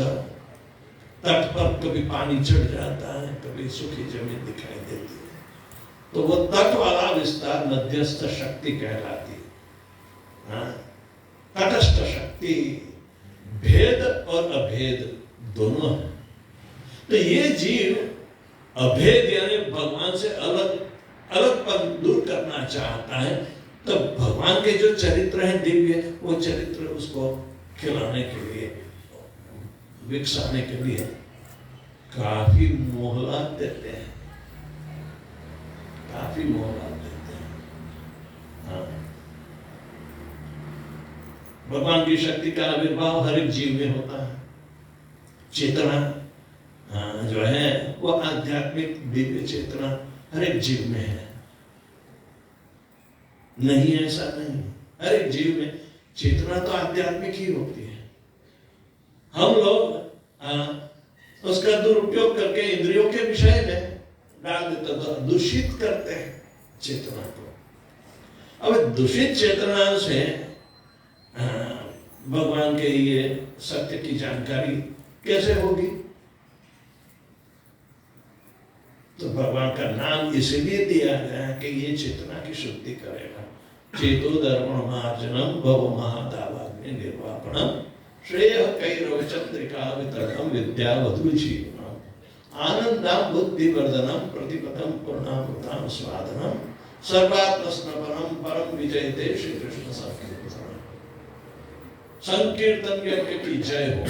तट पर कभी पानी चढ़ जाता है, कभी सूखी जमीन दिखाई देती है, तो वो तट वाला विस्तार मध्यस्थ शक्ति कहलाती है। तटस्थ शक्ति भेद और अभेद दोनों है। तो ये जीव अभेद यानी भगवान से अलग पर दूर करना चाहता है, तो भगवान के जो चरित्र हैं दिव्य, वो चरित्र उसको खिलाने के लिए, विकसाने के लिए काफी मोहलत देते हैं। काफी मोह बांध देते हैं। हाँ। भगवान की शक्ति का आविर्भाव हर एक जीव में होता है। चेतना जो है वो आध्यात्मिक दिव्य चेतना हर एक जीव में है। नहीं ऐसा नहीं, हर एक जीव में चेतना तो आध्यात्मिक ही होती है। हम लोग उसका दुरुपयोग करके इंद्रियों के विषय में डाल देते, तो दूषित करते हैं चेतना को। अब दूषित चेतना से भगवान के ये सत्य की जानकारी कैसे होगी? तो भगवान का नाम इसलिए दिया गया कि ये चेतना की शुद्धि करेगा। चेतो धर्म मार्जनम भव महादावाग्नि निर्वापणम श्रेय कैरव चंद्रिका वितरणम विद्या वधु जीवनम आनंदम बुद्धि वर्धनम प्रतिपदम पूर्णामृतम स्वादनम सर्वात्म स्नपनम परम विजयते श्री कृष्ण संकीर्तन। संकीर्तन यज्ञ की जय हो।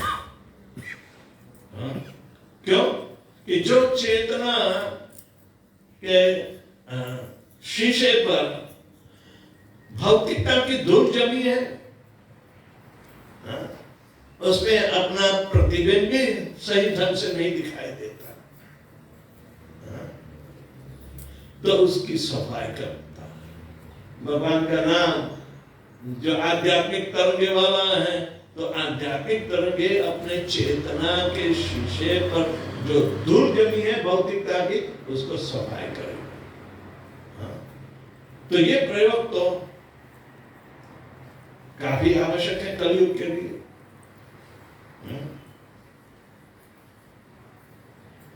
क्यों कि जो चेतना के शीशे पर भौतिकता की धूल जमी है, उसमें अपना प्रतिबिंब भी सही ढंग से नहीं दिखाई देता, तो उसकी सफाई करता है। भगवान का नाम जो आध्यात्मिक तरंगे वाला है, तो आध्यात्मिक तरंगे अपने चेतना के शीशे पर जो धूल जमी है भौतिकता की, उसको सफाई करेगा। तो ये प्रयोग तो काफी आवश्यक है कलयुग के लिए।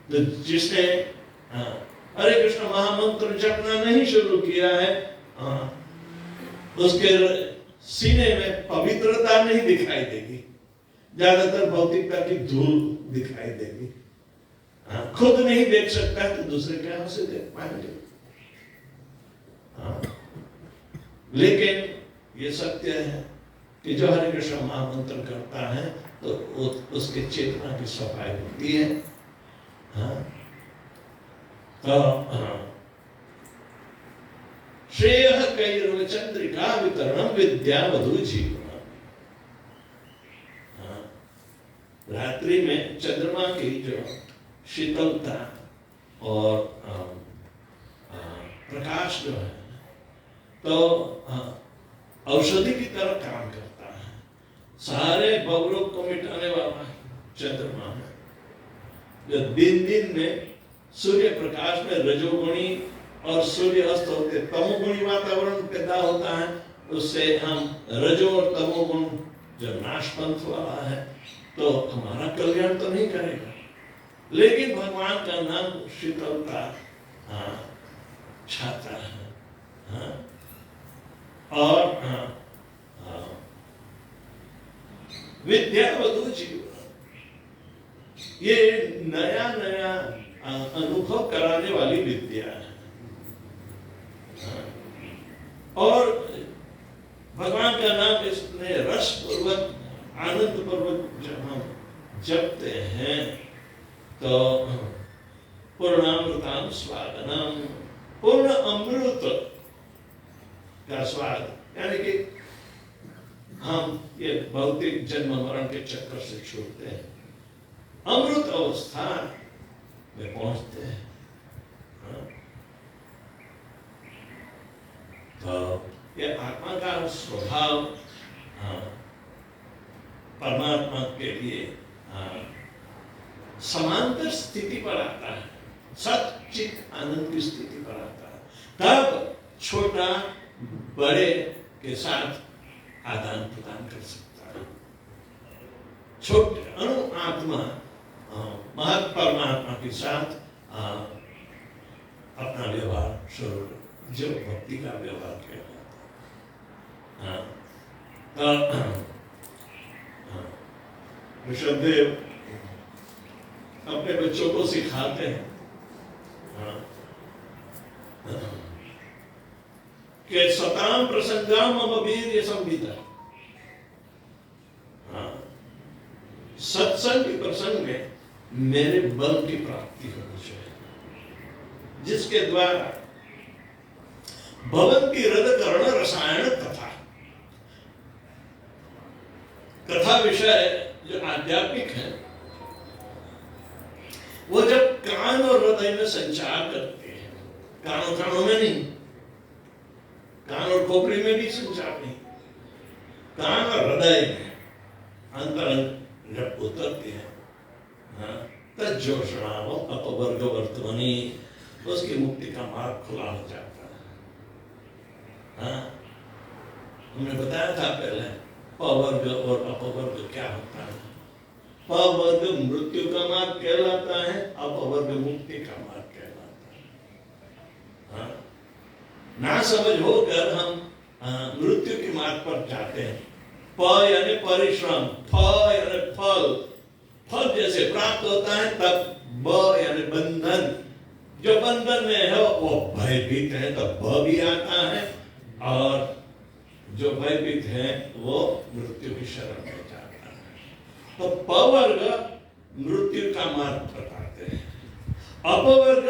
तो जिसने हरे कृष्ण महामंत्र जपना नहीं शुरू किया है, उसके सीने में पवित्रता नहीं दिखाई देगी, ज्यादातर भौतिकता की धूल दिखाई देगी। खुद नहीं देख सकता है तो दूसरे क्या से देख पाएंगे? लेकिन ये सत्य है कि जो हरे कृष्ण महामंत्र करता है तो उसके चेतना की सफाई होती है। तो श्रेय कैरव चंद्रिका वितरणम विद्या वधु जीवनम। रात्रि में चंद्रमा की जो शीतलता और प्रकाश जो है, तो औषधि की तरह काम करता है। सारे बगलों को मिटाने वाला चंद्रमा है, जो दिन दिन में सूर्य प्रकाश में रजोगुणी और सूर्य अस्त होते तमोगुणी वातावरण पैदा होता है, उससे हम रजो और तमोगुण जो नाशपंथ वाला है, तो हमारा कल्याण तो नहीं करेगा। लेकिन भगवान का नाम शीतलता छाता है। और विद्या वधु जीवन, ये नया नया अनुभव कराने वाली विद्या है। और भगवान का नाम इसने रस पूर्वक आनंद पूर्वक जब हम जपते हैं, तो पूर्णामृताम स्वादनम, पूर्ण अमृत का स्वाद, यानी कि हम ये भौतिक जन्म मरण के चक्कर से छूटते हैं, अमृत अवस्था में पहुंचते हैं। तो ये आत्मा का स्वभाव परमात्मा के लिए समांतर स्थिति पर आता है, सच्चित आनंद की स्थिति पर आता है। तब छोटा बड़े के साथ आदान प्रदान कर सकता है। छोटे अणु आत्मा महत परमात्मा के साथ अपना व्यवहार शुरू, जो भक्ति का व्यवहार किया जाता है। ऋषभदेव अपने बच्चों को सिखाते हैं कि सताम प्रसंगाम मम वीर्य संविदा। सत्संग के प्रसंग में मेरे बल की प्राप्ति होनी चाहिए, जिसके द्वारा भवंती हृद कर्ण रसायन कथा। कथा विषय जो आध्यात्मिक है वो जब कान और हृदय में संचार करते हैं, कानों में नहीं, कान और खोपड़ी में भी संचार नहीं, कान और हृदय में अंतरंग जब उतरते हैं, तज्जोषणावो अपवर्ग वर्तमनि, उसकी मुक्ति का मार्ग खुला हो जाता है। हमने बताया था पहले पवर्ग और अपवर्ग क्या होता है। पवर्ग मृत्यु का मार्ग कहलाता है, अपवर्ग मुक्ति का मार्ग कहलाता है। ना समझ होकर हम मृत्यु के मार्ग पर जाते हैं। प यानी परिश्रम, फ यानी फल, फल जैसे प्राप्त होता है, तब ब यानी बंधन, जो बंधन में है वो भयभीत है, तब ब भी आता है, और जो भयभीत है वो मृत्यु की शरण में जाता है। तो पवर्ग मृत्यु का मार्ग बताते हैं, अपवर्ग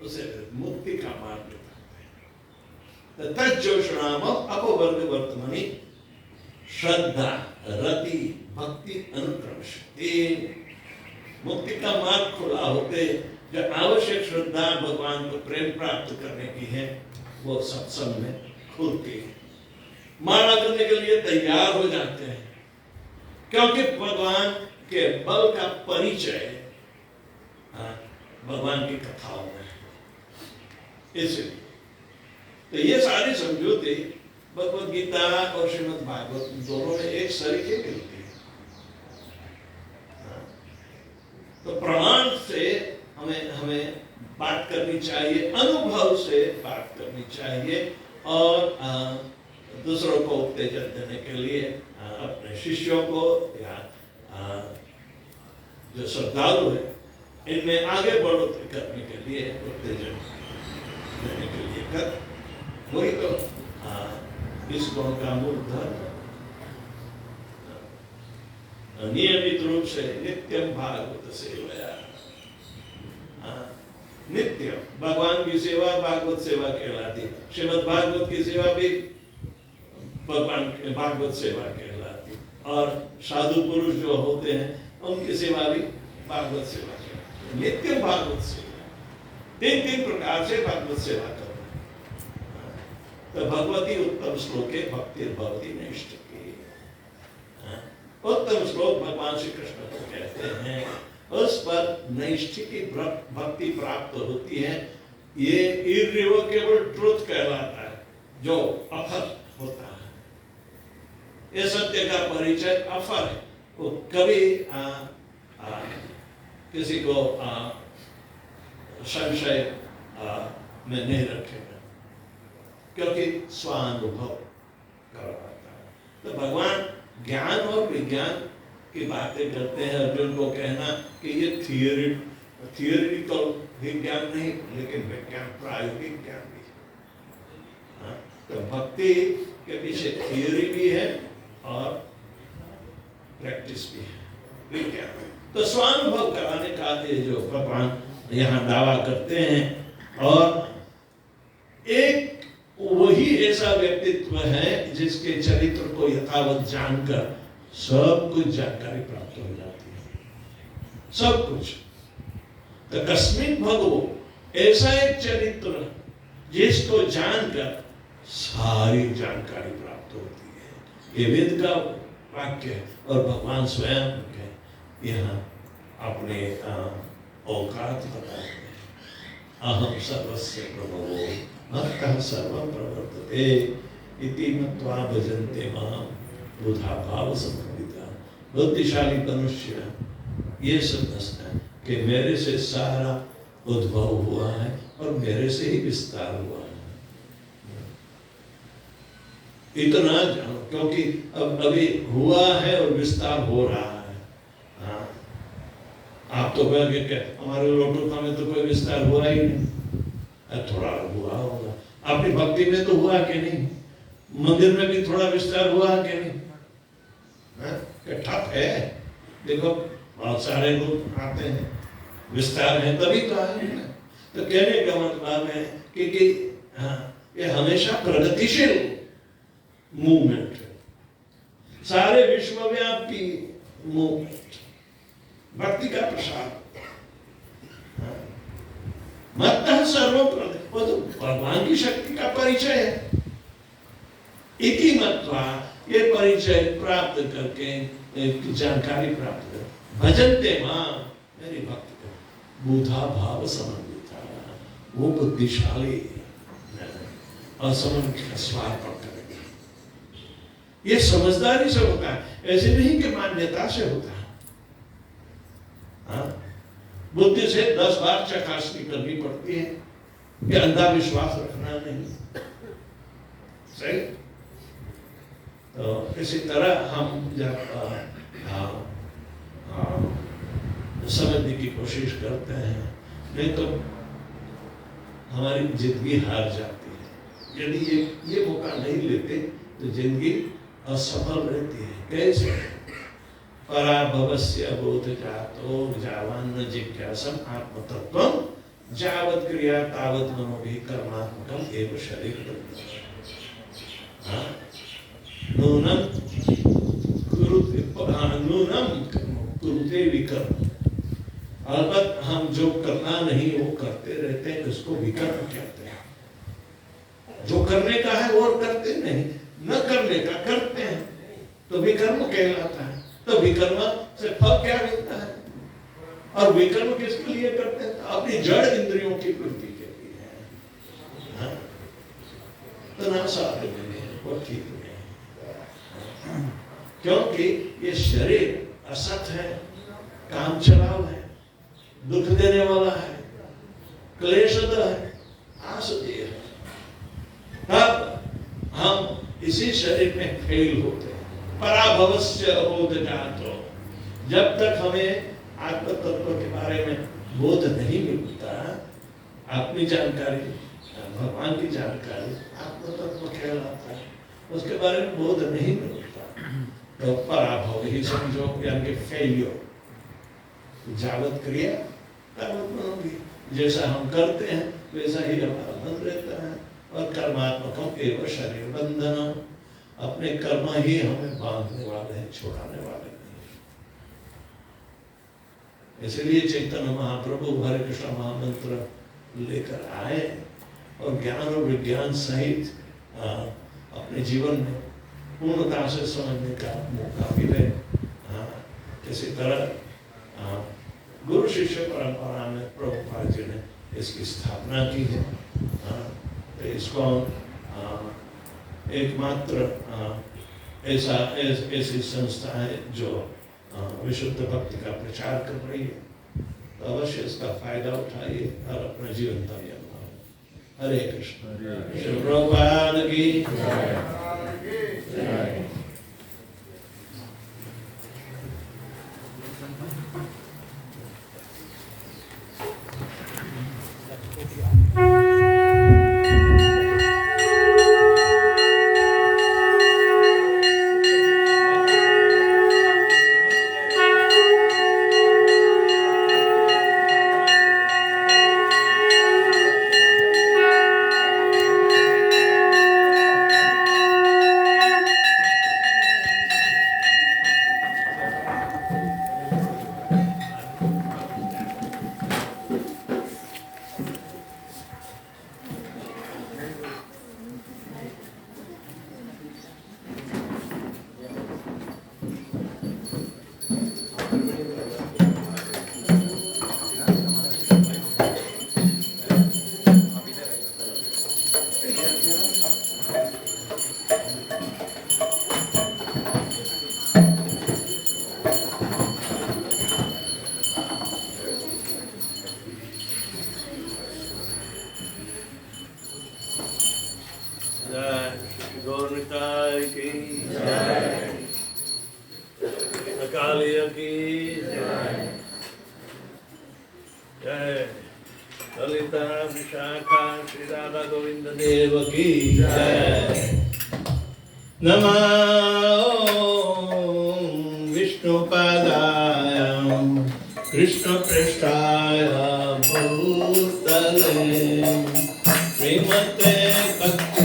उसे मुक्ति का मार्ग बताते हैं। तज्जोषणाम अपवर्ग वर्तमनि श्रद्धा रति भक्ति अनुक्रम शक्ति। मुक्ति का मार्ग खुला होते, जो आवश्यक श्रद्धा भगवान को प्रेम प्राप्त करने की है वो सत्संग में खुलती है, माला करने के लिए तैयार हो जाते हैं, क्योंकि भगवान के बल का परिचय भगवान की कथाओं में है। इसलिए तो ये सारी समझौते भगवद गीता और श्रीमद् भागवत दोनों में एक सरीखे मिलती है। तो प्रमाण से हमें बात करनी चाहिए, अनुभव से बात करनी चाहिए, और दूसरों को उत्तेजन देने के लिए अपने शिष्यों को या जो श्रद्धालु है इनमें आगे बढ़ोतरी करने के लिए उत्तेजन देने के लिए कर, वही तो इस गुण का मूल धर्म। नियमित रूप से नित्यम भागवत सेवया, नित्य भगवान की सेवा भागवत सेवा कहलाती, श्रीमद् भागवत की सेवा भी भगवान भागवत सेवा कहलाती, और साधु पुरुष जो होते हैं उनकी सेवा भी भागवत सेवा कहलाती। नित्य भागवत सेवा, तीन प्रकार से भागवत सेवा करना। तो भगवती उत्तम श्लोके भक्ति भवती नैष्ठिकी। उत्तम श्लोक भगवान श्री कृष्ण को कहते हैं, उस पर नैष्ठिकी भक्ति प्राप्त होती है। ये इर्रिवोकेबल ट्रुथ कहलाता है, जो अफर होता है। ये सत्य का परिचय अफर है, वो कभी किसी को संशय में नहीं रखेगा, क्योंकि स्वानुभव करवाता है। तो भगवान ज्ञान और विज्ञान की बातें करते हैं। अर्जुन को कहना कि ये थियोरिटिकल विज्ञान नहीं, लेकिन विज्ञान प्रायोगिक ज्ञान भी है। तो भक्ति के पीछे थियोरी भी है और प्रैक्टिस भी है, विज्ञान। तो स्वानुभव कराने का ये जो भगवान यहाँ दावा करते हैं, और एक वही ऐसा व्यक्तित्व है जिसके चरित्र को यथावत जानकर सब कुछ जानकारी प्राप्त हो जाती है, सब कुछ। तो कस्मिन् भगवो, ऐसा एक चरित्र जिसको जानकर सारी जानकारी प्राप्त होती है। ये वेद का वाक्य है, और भगवान स्वयं यहाँ अपने औकात बताते हैं। अहम सर्वस्य प्रभवो मत्तः सर्वं प्रवर्तते इति मत्वा भजन्ते मां बुधा भाव समन्विता। बुद्धिशाली मनुष्य ये समझता है कि मेरे से सारा उद्भव हुआ है और मेरे से ही विस्तार हुआ है। इतना जानो, क्योंकि अब अभी हुआ है और विस्तार हो रहा है। हाँ, आप तो कहेंगे हमारे लोटोका में तो कोई विस्तार हुआ ही नहीं, थोड़ा हुआ होगा। अपनी भक्ति में तो हुआ कि नहीं, मंदिर में भी थोड़ा विस्तार हुआ कि नहीं? ठप है, देखो बहुत सारे लोग आते हैं, विस्तार है तभी तो आए हैं। तो कहने का मतलब है कि हाँ, ये हमेशा प्रगतिशील मूवमेंट है, सारे विश्वव्यापी मूवमेंट, भक्ति का प्रसार। मत्तः सर्वप्रद, वो तो भगवान की शक्ति का परिचय है। इति मत्वा, ये परिचय प्राप्त करके एक जानकारी प्राप्त कर, भजन्ते मां, मेरी भक्ति को बुधा भाव समन्विता, वो बुद्धिशाली और समन का स्वार्पण करेगा। ये समझदारी से होता है, ऐसे नहीं कि मान्यता से होता है। हाँ? बुद्धि से 10 बार चकासनी करनी पड़ती है कि अंधा विश्वास रखना नहीं। सही? तो इसी तरह हम जब समझने की कोशिश करते हैं, नहीं तो हमारी जिंदगी हार जाती है। यदि ये मौका नहीं लेते तो जिंदगी असफल रहती है। कैसे? पराभवस्य बोधजातो जावान्न जिज्ञासम आत्मतत्वं जावत् क्रिया तावत् मनोभिः कर्मात्मकम् एव शरीरं। नूनं कुरुते विकर्म। अलबत्त हम जो करना नहीं वो करते रहते हैं, उसको विकर्म कहते हैं। जो करने का है वो करते नहीं, न करने का करते हैं तो विकर्म कहलाता है। तो विकर्म से फल क्या मिलता है? और विकर्म किसके लिए करते हैं? अपनी जड़ इंद्रियों की पूर्ति के लिए है। तो ना साथ में वो ठीक नहीं, क्योंकि ये शरीर असत है, काम चलाव है, दुख देने वाला है, क्लेशद है, आसुदी है। तब हम इसी शरीर में फेल होते हैं। पराभवस्य बोधजातो, जब तक हमें आत्म तत्व के बारे में बोध नहीं मिलता, अपनी जानकारी, भगवान की जानकारी आत्म तत्व कहलाता है, उसके बारे में बोध नहीं मिलता, तो पराभव ही समझो, यानी कि फेलियर। जावत क्रिया तावत मनोभिः, जैसा हम करते हैं वैसा ही हमारा मन रहता है। और कर्मात्मकम् एव शरीर बंधनम्, अपने कर्म ही हमें बांधने वाले हैं, छोड़ाने वाले नहीं। इसलिए चैतन्य महाप्रभु हरे कृष्ण महामंत्र लेकर आए और ज्ञान और विज्ञान सहित अपने जीवन में पूर्णता से समझने का मौका मिले। इसी तरह गुरु शिष्य परंपरा में प्रभुपाद जी ने इसकी स्थापना की है। तो इसको एकमात्र ऐसी संस्था है जो विशुद्ध भक्ति का प्रचार कर रही है। तो अवश्य इसका फायदा उठाइए और अपना जीवन धन्य बनाओ। हरे कृष्ण। श्री प्रभुपाद की जय। कृष्णपृष्ठाय भूतले श्रीमते भक्ति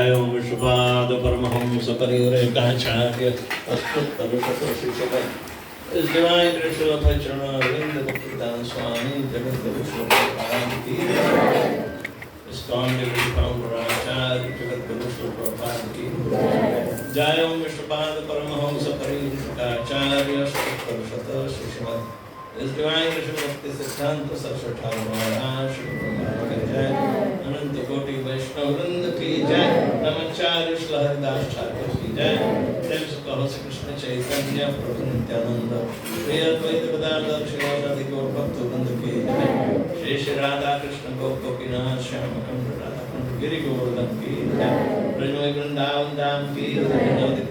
जय ओम विश्वपाद परमहंस परिव्राजकाचार्य इस डिवाइन कृष्ण चरणारविंद भक्तिदान स्वामी जगत गुरु स्वरूपाद की इस कांडिवली काउंडराचार्य जगत गुरु स्वरूपाद की जय ओम विश्वपाद परमहंस परिव्राजकाचार्य सत्पुरुषोत्त श्रीमद इस डिवाइन कृष्ण भक्ति सिद्धांत सरस्वती ठाकुर महाराज श्री की जय अनंत कोटि वैष्णव वृंद की जय नमस्चार्य श्री हरिदास ठाकुर की जय प्रेम से कहो श्री कृष्ण चैतन्य प्रभु नित्यानंद श्री अद्वैत गदाधर श्रीवासादि गौर भक्त वृंद की जय श्री श्री राधा कृष्ण गोपीनाथ श्याम कुंड राधा कुंड गिरि गोवर्धन की जय ब्रजमय वृंदावन धाम की जय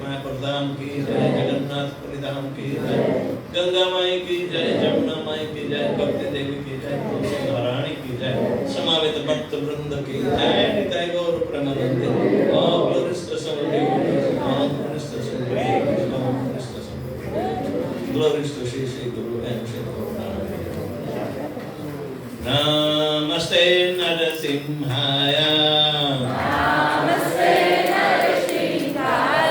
मायापुर धाम की जय जगन्नाथपुरी धाम की जय गंगा माई की जय जमुना माई की जय भक्ति देवी की जय तुलसी महारानी की जय समावेत भक्त वृंद की जय निताय गौर Premanand all glories to some all glories to some glories to Shri Shri Guru and Shri Namaste Narasimhaya Namaste Narasimhaya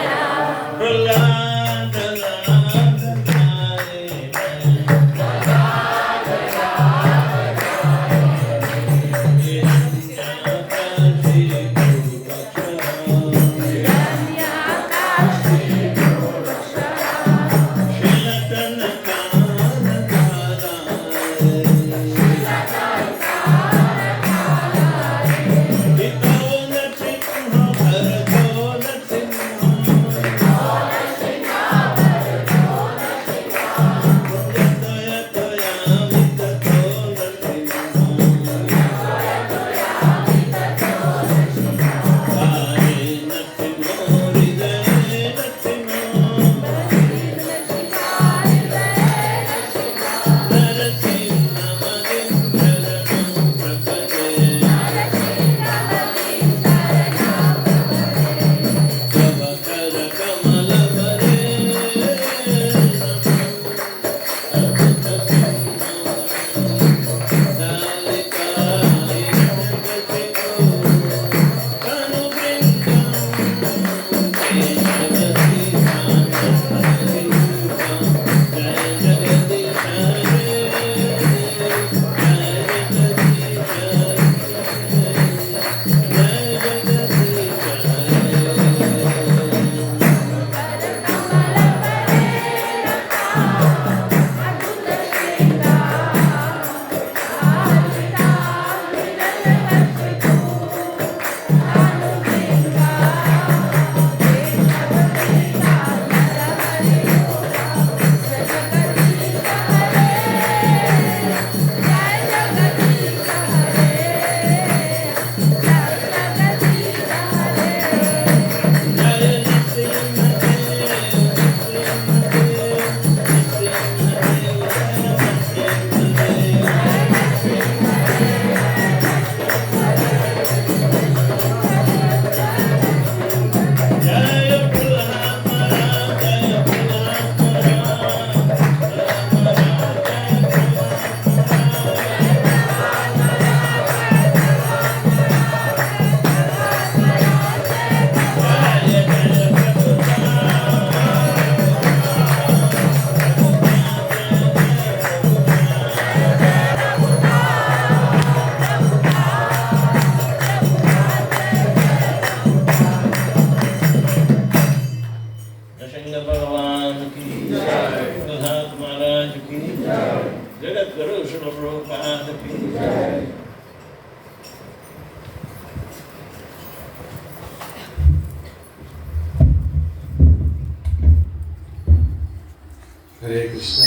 Jagat Guru Shri Prabhupada की जय। हरे कृष्ण।